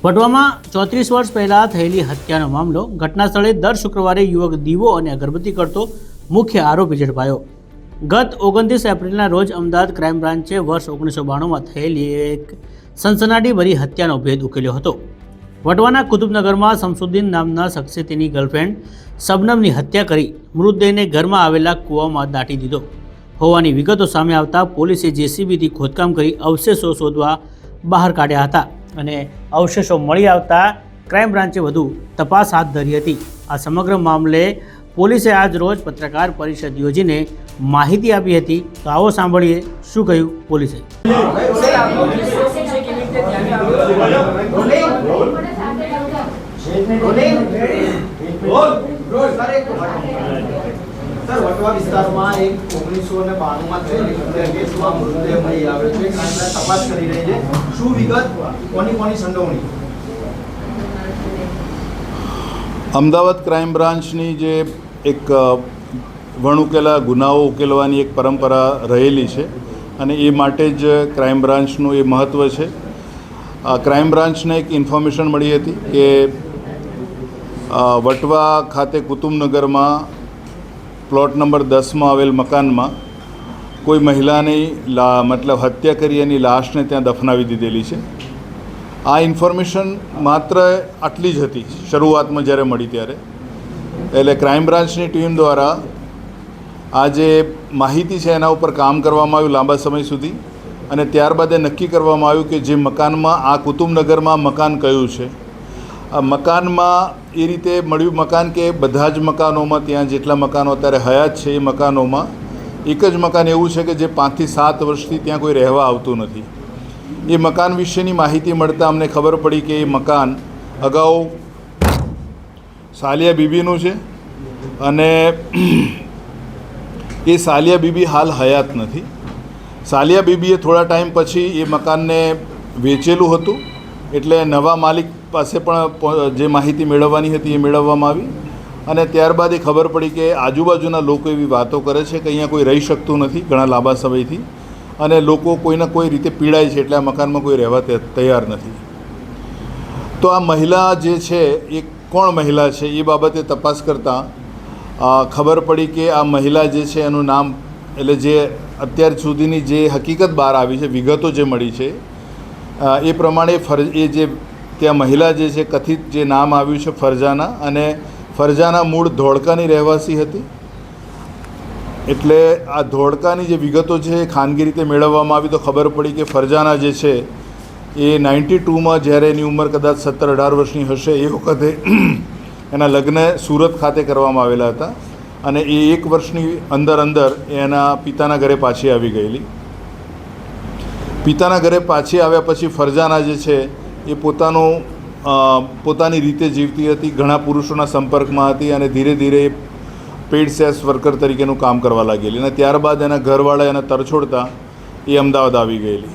વટવામાં 34 વર્ષ પહેલા થયેલી હત્યાનો મામલો ઘટના સ્થળે દર શુક્રવારે યુવક દીવો અને અગરબત્તી કરતો મુખ્ય આરોપી ઝડપાયો। ગત 29 એપ્રિલના રોજ અમદાવાદ ક્રાઇમ બ્રાન્ચે વર્ષ 1992માં થયેલી એક સનસનાટીભરી હત્યાનો ભેદ ઉકેલ્યો હતો। વટવાના કુતુબનગરમાં શમસુદ્દીન નામના શખ્સે તેની ગર્લફ્રેન્ડ શબનમની હત્યા કરી મૃતદેહને ઘરમાં આવેલા કૂવામાં દાટી દીધો હોવાની વિગતો સામે આવતા પોલીસે જેસીબીથી ખોદકામ કરી અવશેષો શોધવા બહાર કાઢ્યા હતા અને અવશેષો મળી આવતા ક્રાઇમ બ્રાન્ચે વધુ તપાસ હાથ ધરી હતી। આ સમગ્ર મામલે પોલીસે આજ રોજ પત્રકાર પરિષદ યોજીને માહિતી આપી હતી। તો આવો સાંભળીએ શું કહ્યું પોલીસે। સર, વટવા વિસ્તારમાં એક 1992માં થયેલી હત્યા કેસમાં મૃતદેહ મળી આવ્યો છે। ક્રાઇમ બ્રાન્ચ તપાસ કરી રહી છે। શું વિગત, કોની સંડોવણી? અમદાવાદ ક્રાઇમ બ્રાન્ચની જે એક વણઉકેલા ગુનાઓ ઉકેલવાની એક પરંપરા રહેલી છે અને એ માટે જ ક્રાઇમ બ્રાન્ચનું એ મહત્ત્વ છે। ક્રાઇમ બ્રાન્ચને એક ઇન્ફોર્મેશન મળી હતી કે વટવા ખાતે કુતુબનગરમાં પ્લોટ નંબર 10માં આવેલ મકાનમાં કોઈ મહિલાની મતલબ હત્યા કરી એની લાશને ત્યાં દફનાવી દીધેલી છે। આ ઇન્ફોર્મેશન માત્ર આટલી જ હતી શરૂઆતમાં જ્યારે મળી ત્યારે। એટલે ક્રાઇમ બ્રાન્ચની ટીમ દ્વારા આ જે માહિતી છે એના ઉપર કામ કરવામાં આવ્યું લાંબા સમય સુધી અને ત્યારબાદ એ નક્કી કરવામાં આવ્યું કે જે મકાનમાં આ કુતુબનગરમાં મકાન કયું છે, આ મકાનમાં એ રીતે મળ્યું મકાન કે બધા જ મકાનોમાં ત્યાં જેટલા મકાનો અત્યારે હયાત છે એ મકાનોમાં એક જ મકાન એવું છે કે જે 5 થી 7 વર્ષથી ત્યાં કોઈ રહેવા આવતું નથી। એ મકાન વિશેની માહિતી મળતા અમને ખબર પડી કે એ મકાન અગાઉ સાલિયા બીબીનું છે અને એ સાલિયા બીબી હાલ હયાત નથી। સાલિયા બીબીએ થોડા ટાઈમ પછી એ મકાનને વેચેલું હતું એટલે નવા માલિક પાસે પણ જે માહિતી મેળવવાની હતી એ મેળવવામાં આવી અને ત્યારબાદ એ ખબર પડી કે આજુબાજુના લોકો એવી વાતો કરે છે કે અહીંયા કોઈ રહી શકતું નથી ઘણા લાંબા સમયથી અને લોકો કોઈના કોઈ રીતે પીડાય છે એટલે આ મકાનમાં કોઈ રહેવા તૈયાર નથી। તો આ મહિલા જે છે એ કોણ મહિલા છે એ બાબતે તપાસ કરતાં ખબર પડી કે આ મહિલા જે છે એનું નામ એટલે જે અત્યાર સુધીની જે હકીકત બહાર આવી છે વિગતો જે મળી છે એ પ્રમાણે એ જે ત્યાં મહિલા જે છે કથિત જે નામ આવ્યું છે ફરજાના અને ફરજાના મૂળ ધોળકાની રહેવાસી હતી। એટલે આ ધોળકાની જે વિગતો છે એ ખાનગી રીતે મેળવવામાં આવી તો ખબર પડી કે ફરજાના જે છે એ 92માં જ્યારે એની ઉંમર કદાચ 17-18 વર્ષની હશે એ વખતે એના લગ્ન સુરત ખાતે કરવામાં આવેલા હતા અને એ 1 વર્ષની અંદર એના પિતાના ઘરે પાછી આવી ગયેલી। પિતાના ઘરે પાછી આવ્યા પછી ફરજાના જે છે એ પોતાની રીતે જીવતી હતી, ઘણા પુરુષોના સંપર્કમાં હતી અને ધીરે ધીરે પેઇડ સેક્સ વર્કર તરીકેનું કામ કરવા લાગેલી અને ત્યારબાદ એના ઘરવાળા એને તરછોડતા એ અમદાવાદ આવી ગયેલી।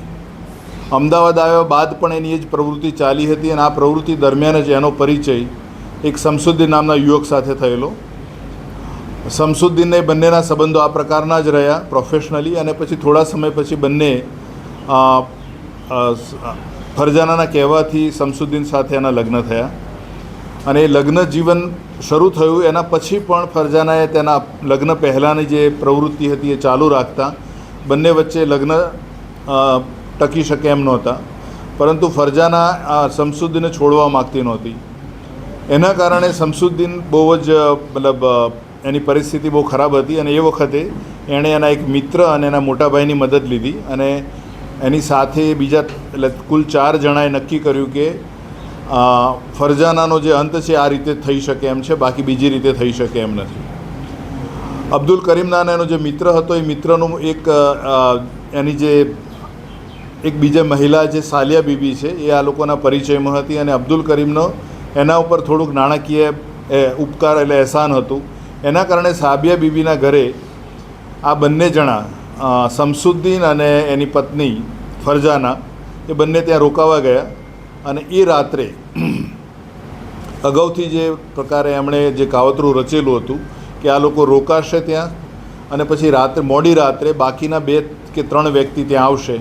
અમદાવાદ આવ્યા બાદ પણ એની એ જ પ્રવૃત્તિ ચાલી હતી અને આ પ્રવૃત્તિ દરમિયાન જ એનો પરિચય એક શમસુદ્દીન નામના યુવક સાથે થયેલો। શમસુદ્દીનને બંનેના સંબંધો આ પ્રકારના જ રહ્યા પ્રોફેશનલી અને પછી થોડા સમય પછી બંને ફરજાનાના કહેવાથી શમસુદ્દીન સાથે એના લગ્ન થયા અને એ લગ્ન જીવન શરૂ થયું એના પછી પણ ફરજાનાએ તેના લગ્ન પહેલાંની જે પ્રવૃત્તિ હતી એ ચાલુ રાખતા બંને વચ્ચે લગ્ન ટકી શકે એમ નહોતા, પરંતુ ફરજાના શમસુદ્દીનને છોડવા માગતી નહોતી। એના કારણે શમસુદ્દીન બહુ જ મતલબ એની પરિસ્થિતિ બહુ ખરાબ હતી અને એ વખતે એણે એના એક મિત્ર અને એના મોટા ભાઈની મદદ લીધી અને એની સાથે બીજા એટલે કુલ 4 જણાએ નક્કી કર્યું કે ફરજાનાનો જે અંત છે આ રીતે થઈ શકે એમ છે, બાકી બીજી રીતે થઈ શકે એમ નથી। અબ્દુલ કરીમ નાના એનો જે મિત્ર હતો એ મિત્રનું એની જે એક બીજા મહિલા જે સાલિયા બીબી છે એ આ લોકોના પરિચયમાં હતી અને અબ્દુલ કરીમનો એના ઉપર થોડુંક નાણાકીય ઉપકાર એટલે એહસાન હતું। એના કારણે સાબિયા બીબીના ઘરે આ બંને જણા શમસુદ્દીન અને એની પત્ની ફરજાના એ બંને ત્યાં રોકાવા ગયા અને એ રાત્રે અગાઉથી જે પ્રકારે એમણે જે કાવતરું રચેલું હતું કે આ લોકો રોકાશે ત્યાં અને પછી મોડી રાત્રે બાકીના 2 કે 3 વ્યક્તિ ત્યાં આવશે,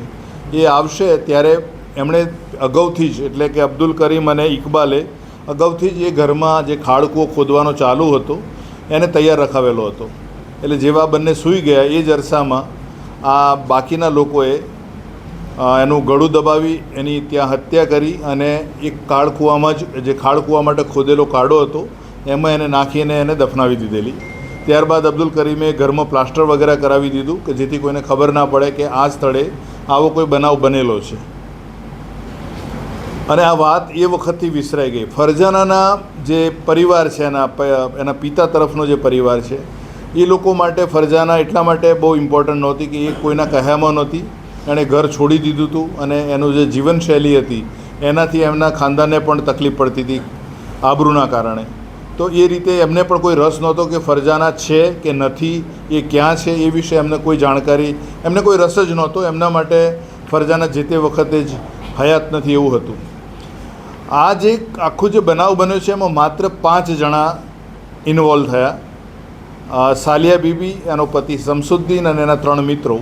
એ આવશે ત્યારે એમણે અગાઉથી જ એટલે કે અબ્દુલ કરીમ અને ઇકબાલે અગાઉથી જ એ ઘરમાં જે ખાડકૂવો ખોદવાનો ચાલુ હતો એને તૈયાર રખાવેલો હતો. એટલે જેવા બંને સૂઈ ગયા એ જ અરસામાં આ બાકીના લોકોએ એનું ગળું દબાવી એની ત્યાં હત્યા કરી અને એક ખાડકૂવામાં જે ખાડકૂવા માટે ખોદેલો ખાડો હતો એમાં એને નાખીને એને દફનાવી દીધેલી. ત્યારબાદ અબ્દુલ કરીમે ઘરમાં પ્લાસ્ટર વગેરે કરાવી દીધું કે જેથી કોઈને ખબર ના પડે કે આ સ્થળે આવો કોઈ બનાવ બનેલો છે. અને આ વાત એ વખતથી વિસરાઈ ગઈ. ફરજાનાના જે પરિવાર છે એના પિતા તરફનો જે પરિવાર છે એ લોકો માટે ફરજાના એટલા માટે બહુ ઇમ્પોર્ટન્ટ નહોતી કે એ કોઈના કહેવામાં નહોતી. એણે ઘર છોડી દીધું હતું અને એનું જે જીવનશૈલી હતી એનાથી એમના ખાનદાનને પણ તકલીફ પડતી હતી આબરૂના કારણે. તો એ રીતે એમને પણ કોઈ રસ નહોતો કે ફરજાના છે કે નથી, એ ક્યાં છે એ વિશે એમને કોઈ જાણકારી, એમને કોઈ રસ જ નહોતો. એમના માટે ફરજાના જે તે વખતે જ હયાત નથી એવું હતું. આ જે આખું જે બનાવ બન્યો છે એમાં માત્ર 5 જણા ઇન્વોલ્વ થયા. સાલિયા બીબી, એનો પતિ શમસુદ્દીન અને એના 3 મિત્રો.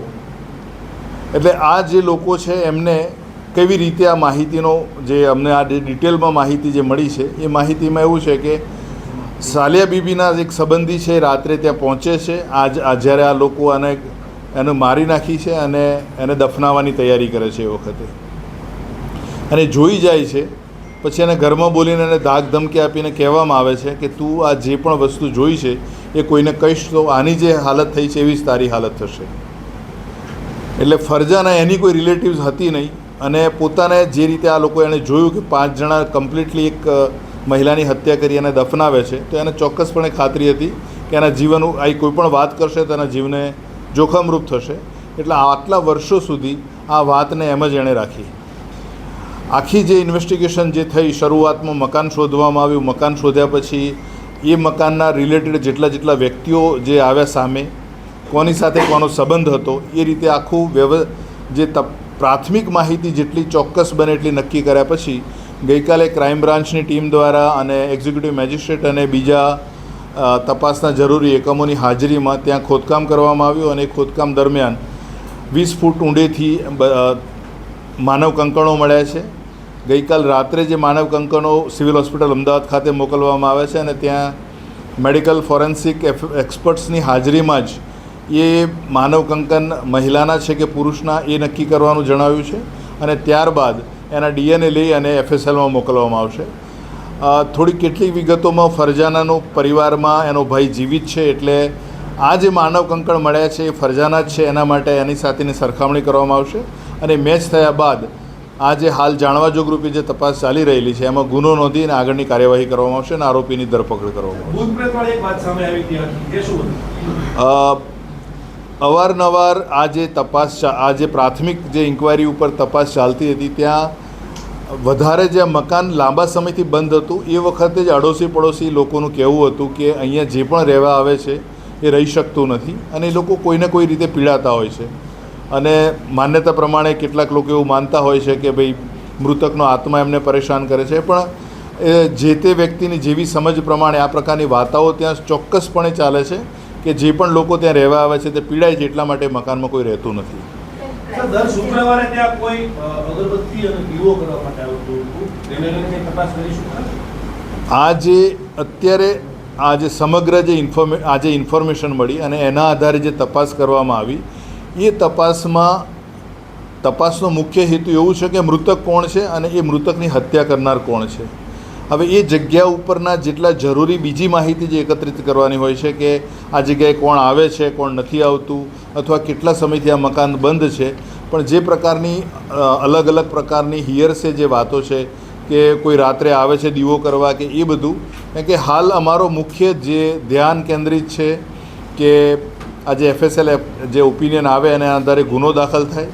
એટલે આ જે લોકો છે એમને કેવી રીતે આ માહિતીનો જે અમને આ ડિટેલમાં માહિતી જે મળી છે એ માહિતીમાં એવું છે કે સાલિયા બીબીના એક સંબંધી છે રાત્રે ત્યાં પહોંચે છે. જ્યારે આ લોકો એને મારી નાખી છે અને એને દફનાવવાની તૈયારી કરે છે એ વખતે અને જોઈ જાય છે. પછી એને ઘરમાં બોલીને એને ધાક ધમકી આપીને કહેવામાં આવે છે કે તું આ જે પણ વસ્તુ જોઈ છે એ કોઈને કહીશ તો આની જે હાલત થઈ છે એવી જ તારી હાલત થશે. એટલે ફરજાના એની કોઈ રિલેટિવ્સ હતી નહીં અને પોતાને જે રીતે આ લોકો એણે જોયું કે 5 જણા કમ્પ્લીટલી એક મહિલાની હત્યા કરી અને દફનાવે છે તો એને ચોક્કસપણે ખાતરી હતી કે એના જીવન આ કોઈ પણ વાત કરશે તો એના જીવને જોખમરૂપ થશે. એટલે આટલા વર્ષો સુધી આ વાતને એમ જ એણે રાખી. આખી જે ઇન્વેસ્ટિગેશન જે થઈ, શરૂઆતમાં મકાન શોધવામાં આવ્યું. મકાન શોધ્યા પછી એ મકાનના રિલેટેડ જેટલા વ્યક્તિઓ જે આવ્યા સામે, કોની સાથે કોનો સંબંધ હતો એ રીતે આખું જે પ્રાથમિક માહિતી જેટલી ચોક્કસ બને એટલી નક્કી કર્યા પછી ગઈકાલે ક્રાઇમ બ્રાન્ચની ટીમ દ્વારા અને એક્ઝિક્યુટિવ મેજિસ્ટ્રેટ અને બીજા તપાસના જરૂરી એકમોની હાજરીમાં ત્યાં ખોદકામ કરવામાં આવ્યું અને ખોદકામ દરમિયાન 20 ફૂટ ઊંડેથી માનવ કંકણો મળ્યા છે. ગઈકાલ રાત્રે જે માનવ કંકણો સિવિલ હોસ્પિટલ અમદાવાદ ખાતે મોકલવામાં આવે છે અને ત્યાં મેડિકલ ફોરેન્સિક એક્સપર્ટ્સની હાજરીમાં જ એ માનવ કંકન મહિલાના છે કે પુરુષના એ નક્કી કરવાનું જણાવ્યું છે અને ત્યારબાદ એના DNA લઈ અને FSLમાં મોકલવામાં આવશે. થોડી કેટલીક વિગતોમાં ફરજાનાનો પરિવારમાં એનો ભાઈ જીવિત છે એટલે આ જે માનવ કંકણ મળ્યા છે એ ફરજાના જ છે. એના માટે એની સાથેની સરખામણી કરવામાં આવશે અને મેચ થયા બાદ આ જે હાલ જાણવા જોગરૂપી જે તપાસ ચાલી રહેલી છે એમાં ગુનો નોંધીને આગળની કાર્યવાહી કરવામાં આવશે અને આરોપીની ધરપકડ કરવામાં આવશે. અવારનવાર આ જે તપાસ આ જે પ્રાથમિક જે ઇન્ક્વાયરી ઉપર તપાસ ચાલતી હતી ત્યાં વધારે જે મકાન લાંબા સમયથી બંધ હતું એ વખતે જ અડોશી પડોશી લોકોનું કહેવું હતું કે અહીંયા જે પણ રહેવા આવે છે એ રહી શકતું નથી અને એ લોકો કોઈને કોઈ રીતે પીડાતા હોય છે અને માન્યતા પ્રમાણે કેટલાક લોકો એવું માનતા હોય છે કે ભાઈ મૃતકનો આત્મા એમને પરેશાન કરે છે. પણ જે તે વ્યક્તિની જેવી સમજ પ્રમાણે આ પ્રકારની વાર્તાઓ ત્યાં ચોક્કસપણે ચાલે છે કે જે પણ લોકો ત્યાં રહેવા આવે છે તે પીડાય છે એટલા માટે મકાનમાં કોઈ રહેતું નથી. દર શુક્રવારે ત્યાં કોઈ અગરબત્તી અને દીવો કરવા માટે આવતું હતું, તેને લઈને તપાસ કરીશું. આ જે અત્યારે આ જે સમગ્ર જે ઇન્ફોર્મેશન મળી અને એના આધારે જે તપાસ કરવામાં આવી એ તપાસનો મુખ્ય હેતુ એવું છે કે મૃતક કોણ છે અને એ મૃતકની હત્યા કરનાર કોણ છે. હવે એ જગ્યા ઉપરના જેટલા જરૂરી બીજી માહિતી જે એકત્રિત કરવાની હોય છે કે આ જગ્યાએ કોણ આવે છે, કોણ નથી આવતું, અથવા કેટલા સમયથી આ મકાન બંધ છે, પણ જે પ્રકારની અલગ અલગ પ્રકારની હિયરસે જે વાતો છે કે કોઈ રાત્રે આવે છે દીવો કરવા કે એ બધું, કારણ કે હાલ અમારો મુખ્ય જે ધ્યાન કેન્દ્રિત છે કે આ જે FSL જે ઓપિનિયન આવે એના આધારે ગુનો દાખલ થાય,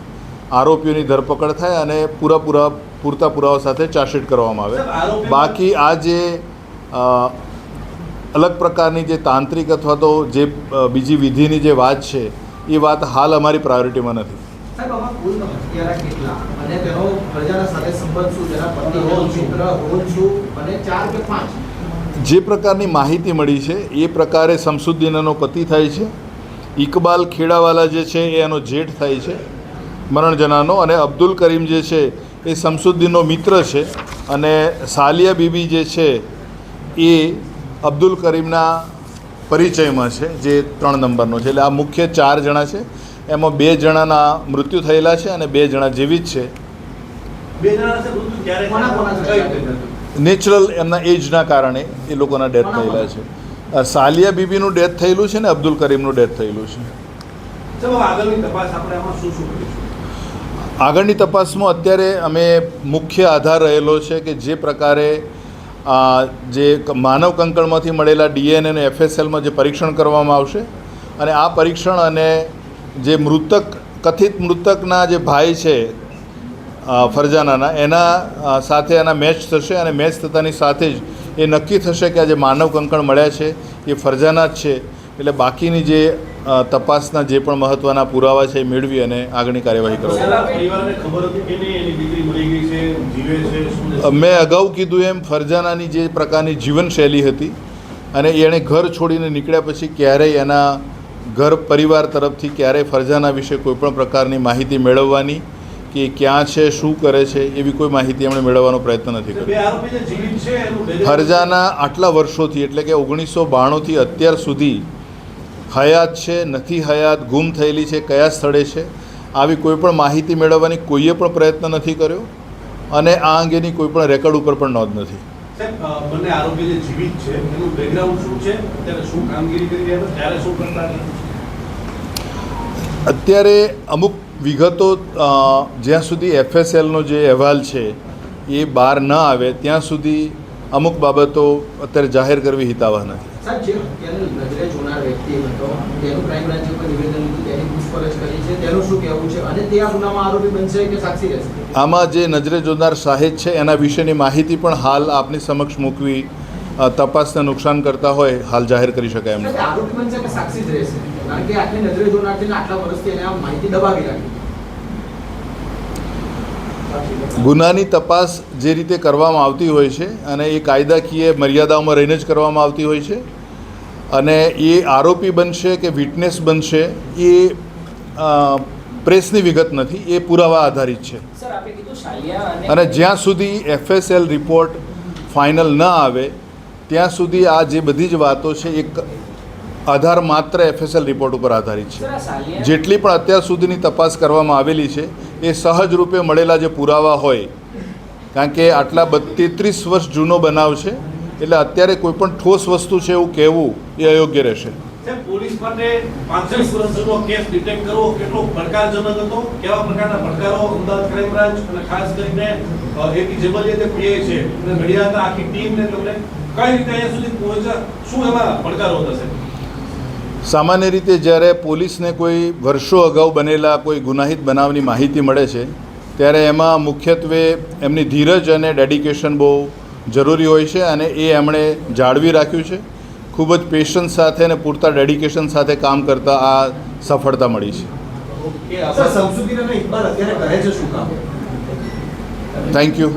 આરોપીઓની ધરપકડ થાય અને પૂરતા પુરાવા સાથે ચાર્જશીટ કરવામાં આવે. બાકી આ જે અલગ પ્રકારની જે તાંત્રિક અથવા તો જે બીજી વિધિની જે વાત છે એ વાત હાલ અમારી પ્રાયોરિટીમાં નથી. સાહેબ, આમાં કુલ હત્યારા કેટલા અને તેનો પ્રજાના સાથે સંબંધ શું, તેના પતિ મિત્ર રોજ શું અને 4 કે 5? જે પ્રકારની માહિતી મળી છે એ પ્રકારે શમસુદ્દીનનો પતિ થાય છે, ઇકબાલ ખેડાવાલા જે છે એ એનો જેઠ થાય છે મરણ જનાનો, અને અબ્દુલ કરીમ જે છે એ શમસુદ્દીનનો મિત્ર છે અને સાલિયા બીબી જે છે એ અબ્દુલ કરીમના પરિચયમાં છે, જે 3 નંબરનો છે. એટલે આ મુખ્ય 4 જણા છે. એમાં 2 જણાના મૃત્યુ થયેલા છે અને 2 જણા જીવિત છે. 2 જણા છે મૃત્યુ ક્યારે કોના કોના કઈ થયા? રીતે? નેચરલ એમના એજના કારણે એ લોકોના ડેથ થયેલા છે. સાલિયા બીબીનું ડેથ થયેલું છે ને અબ્દુલ કરીમનું ડેથ થયેલું છે. ચલો આગળની તપાસ આપણે આમાં શું કરીશું? આગળની તપાસમાં અત્યારે અમે મુખ્ય આધાર રહેલો છે કે જે પ્રકારે જે માનવ કંકણમાંથી મળેલા DNA અને FSLમાં જે પરીક્ષણ કરવામાં આવશે અને આ પરીક્ષણ અને જે કથિત મૃતકના જે ભાઈ છે ફરજાનાના એના સાથે એના મેચ થશે અને મેચ થતાની સાથે જ એ નક્કી થશે કે આ જે માનવ કંકણ મળ્યા છે એ ફરજાના જ છે. એટલે બાકીની જે તપાસના જે પણ મહત્ત્વના પુરાવા છે એ મેળવી અને આગળની કાર્યવાહી કરવામાં. પરિવારને ખબર હતી કે નહીં એની દીકરી મરી ગઈ છે, જીવે છે, શું છે? મેં અગાઉ કીધું એમ ફરજાનાની જે પ્રકારની જીવનશૈલી હતી અને એણે ઘર છોડીને નીકળ્યા પછી ક્યારેય એના ઘર પરિવાર તરફથી ક્યારેય ફરજાના વિશે કોઈપણ પ્રકારની માહિતી મેળવવાની કે ક્યાં છે, શું કરે છે એવી કોઈ માહિતી એમણે મેળવવાનો પ્રયત્ન નથી કર્યો. 2 આરોપી જે જીવિત છે એનું background- ફરજાના આટલા વર્ષોથી એટલે કે 1992થી અત્યાર સુધી હયાત છે, નથી હયાત, ગુમ થયેલી છે, કયા સ્થળે છે, આવી કોઈ પણ માહિતી મેળવવાની કોઈએ પણ પ્રયત્ન નથી કર્યો અને આ અંગેની કોઈ પણ રેકોર્ડ ઉપર પણ નોંધ નથી. સાહેબ, બંને આરોપી જે જીવિત છે એનું બેકગ્રાઉન્ડ શું છે, અત્યારે શું કામગીરી કરી રહ્યા છે, ત્યારે શું કરતા હતા? અત્યારે અમુક વિગતો જ્યાં સુધી FSLનો જે અહેવાલ છે એ બહાર ન આવે ત્યાં સુધી અમુક બાબતો અત્યારે જાહેર કરવી હિતાવહ નથી. સાહેબ, જે હત્યાને નજરે જોનાર વ્યક્તિ હતો તેનું ક્રાઇમ બ્રાન્ચે કોઈ નિવેદન લીધું, તેની પૂછપરછ કરી છે, તેનું શું કહેવું છે અને તે આ ગુનામાં આરોપી બનશે કે સાક્ષી રહેશે? આમાં જે નજરે જોનાર શાહિદ છે એના વિશેની માહિતી પણ હાલ આપની સમક્ષ મૂકવી તપાસને નુકસાન કરતા હોય હાલ જાહેર કરી શકાય એમ નથી. આરોપી બનશે કે સાક્ષી જ રહેશે? કારણ કે આટલી નજરે જોનાર છે ને આટલા વર્ષથી એને આ માહિતી દબાવી રાખી. ગુનાની તપાસ જે રીતે કરવામાં આવતી હોય છે અને એ કાયદાકીય મર્યાદાઓમાં રહીને જ કરવામાં આવતી હોય છે અને એ આરોપી બનશે કે વિટનેસ બનશે એ પ્રેસની વિગત નથી, એ પુરાવા આધારિત છે. અને જ્યાં સુધી FSL રિપોર્ટ ફાઇનલ ન આવે ત્યાં સુધી આ જે બધી જ વાતો છે એક આધાર માત્ર FSL રિપોર્ટ ઉપર આધારિત છે. જેટલી પણ અત્યાર સુધીની તપાસ કરવામાં આવેલી છે એ સહજ રૂપે મળેલા જે પુરાવા હોય, કારણ કે આટલા 33 વર્ષ જૂનો બનાવ છે એટલે અત્યારે કોઈ પણ ઠોસ વસ્તુ છે એવું કહેવું એ અયોગ્ય રહેશે. સાહેબ, પોલીસ માટે 45 વર્ષ જૂનો કેસ ડિટેક્ટ કરવો કેટલો પડકારજનક હતો? કેવા પ્રકારના પડકારો અમદાવાદ ક્રાઇમ બ્રાન્ચ અને ખાસ કરીને એપી જેબલિયા જે પીઆઈ છે અને ઘડિયાળના આખી ટીમને તમને કઈ રીતે અહીંયા સુધી પહોંચ્યા, શું એમાં પડકારો થશે? સામાન્ય રીતે જ્યારે પોલીસને કોઈ વર્ષો અગાઉ બનેલા કોઈ ગુનાહિત બનાવની માહિતી મળે છે ત્યારે એમાં મુખ્યત્વે એમની ધીરજ અને ડેડિકેશન બહુ જરૂરી હોય છે અને એ એમણે જાળવી રાખ્યું છે. ખૂબ જ પેશન્સ સાથે અને પૂરતા ડેડિકેશન સાથે કામ કરતાં આ સફળતા મળી છે. સર, શમસુદ્દીન અને ઇકબાલ અત્યારે કરે છે શું કામ? Thank you.